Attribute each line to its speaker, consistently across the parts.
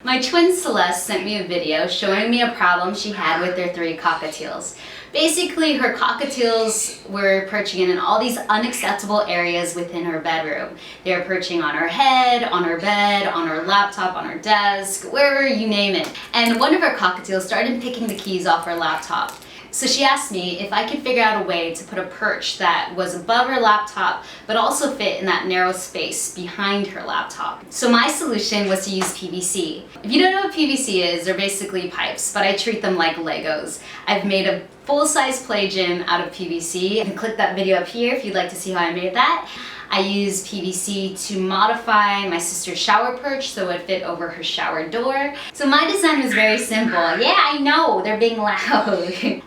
Speaker 1: My twin Celeste sent me a video showing me a problem she had with their 3 cockatiels. Basically, her cockatiels were perching in all these unacceptable areas within her bedroom. They were perching on her head, on her bed, on her laptop, on her desk, wherever you name it. And one of her cockatiels started picking the keys off her laptop. So she asked me if I could figure out a way to put a perch that was above her laptop, but also fit in that narrow space behind her laptop. So my solution was to use PVC. If you don't know what PVC is, they're basically pipes, but I treat them like Legos. I've made a full-size play gym out of PVC. You can click that video up here if you'd like to see how I made that. I used PVC to modify my sister's shower perch so it would fit over her shower door. So my design was very simple. Yeah, I know, they're being loud.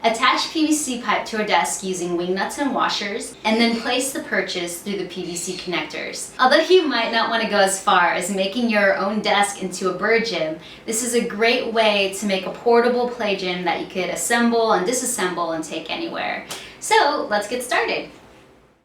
Speaker 1: Attach PVC pipe to her desk using wing nuts and washers, and then place the perches through the PVC connectors. Although you might not want to go as far as making your own desk into a bird gym, this is a great way to make a portable play gym that you could assemble and disassemble and take anywhere. So let's get started.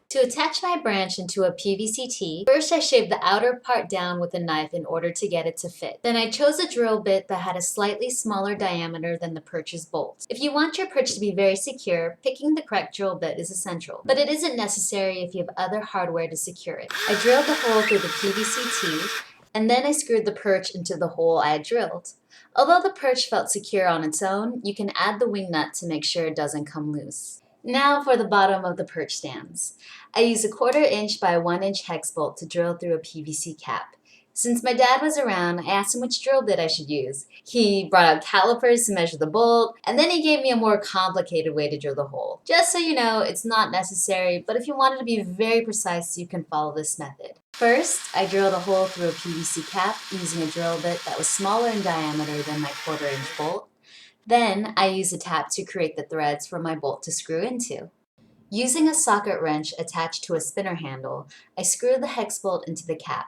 Speaker 1: To attach my branch into a PVC tee, first I shaved the outer part down with a knife in order to get it to fit. Then I chose a drill bit that had a slightly smaller diameter than the perch's bolt. If you want your perch to be very secure, picking the correct drill bit is essential, but it isn't necessary if you have other hardware to secure it. I drilled the hole through the PVC tee, and then I screwed the perch into the hole I had drilled. Although the perch felt secure on its own, you can add the wing nut to make sure it doesn't come loose. Now for the bottom of the perch stands. I used a 1/4 inch by 1 inch hex bolt to drill through a PVC cap. Since my dad was around, I asked him which drill bit I should use. He brought out calipers to measure the bolt, and then he gave me a more complicated way to drill the hole. Just so you know, it's not necessary, but if you wanted to be very precise, you can follow this method. First, I drilled a hole through a PVC cap using a drill bit that was smaller in diameter than my 1/4 inch bolt. Then, I used a tap to create the threads for my bolt to screw into. Using a socket wrench attached to a spinner handle, I screwed the hex bolt into the cap.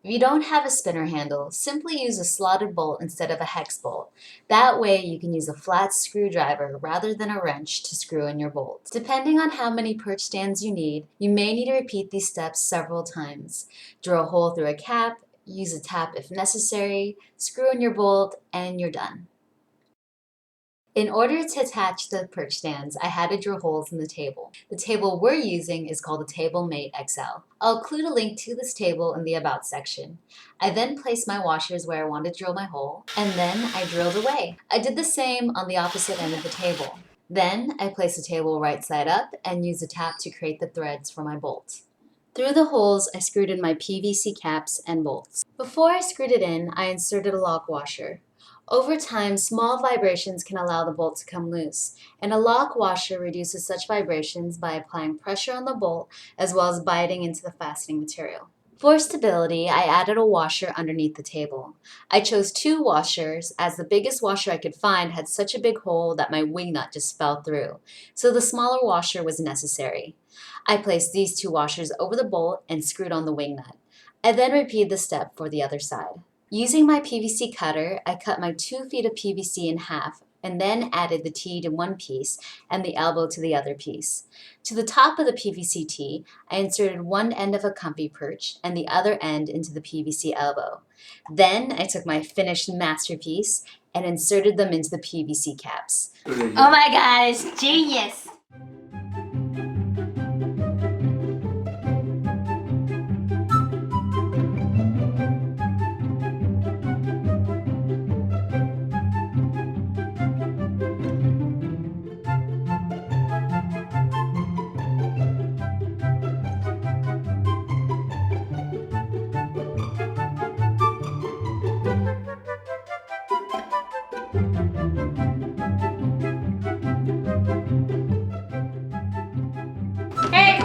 Speaker 1: If you don't have a spinner handle, simply use a slotted bolt instead of a hex bolt. That way you can use a flat screwdriver rather than a wrench to screw in your bolt. Depending on how many perch stands you need, you may need to repeat these steps several times. Drill a hole through a cap, use a tap if necessary, screw in your bolt, and you're done. In order to attach the perch stands, I had to drill holes in the table. The table we're using is called the Table Mate XL. I'll include a link to this table in the About section. I then placed my washers where I wanted to drill my hole, and then I drilled away. I did the same on the opposite end of the table. Then I placed the table right side up and used a tap to create the threads for my bolt. Through the holes, I screwed in my PVC caps and bolts. Before I screwed it in, I inserted a lock washer. Over time, small vibrations can allow the bolt to come loose, and a lock washer reduces such vibrations by applying pressure on the bolt as well as biting into the fastening material. For stability, I added a washer underneath the table. I chose 2 washers as the biggest washer I could find had such a big hole that my wing nut just fell through, so the smaller washer was necessary. I placed these 2 washers over the bolt and screwed on the wing nut. I then repeated the step for the other side. Using my PVC cutter, I cut my 2 feet of PVC in half and then added the tee to one piece and the elbow to the other piece. To the top of the PVC tee, I inserted one end of a comfy perch and the other end into the PVC elbow. Then I took my finished masterpiece and inserted them into the PVC caps. Oh my God, it's genius!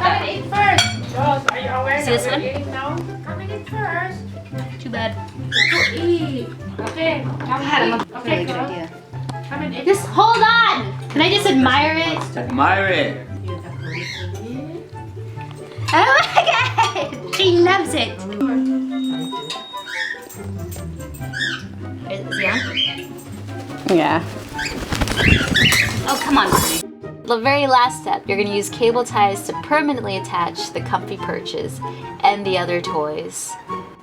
Speaker 2: Come in first. Rose, are you aware
Speaker 1: See this
Speaker 2: that
Speaker 1: one?
Speaker 2: we're eating now? Come in first.
Speaker 1: Too bad.
Speaker 2: Go eat. Okay. Okay,
Speaker 1: Really good idea.
Speaker 2: Come in.
Speaker 1: Just hold on! Can I just admire it?
Speaker 3: Admire it.
Speaker 1: Oh my God! She loves it! Is he on? Yeah. Oh, come on. The very last step, you're gonna use cable ties to permanently attach the comfy perches and the other toys.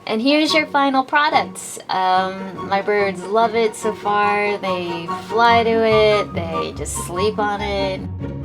Speaker 3: And here's your final product. My birds love it so far. They fly to it, they just sleep on it.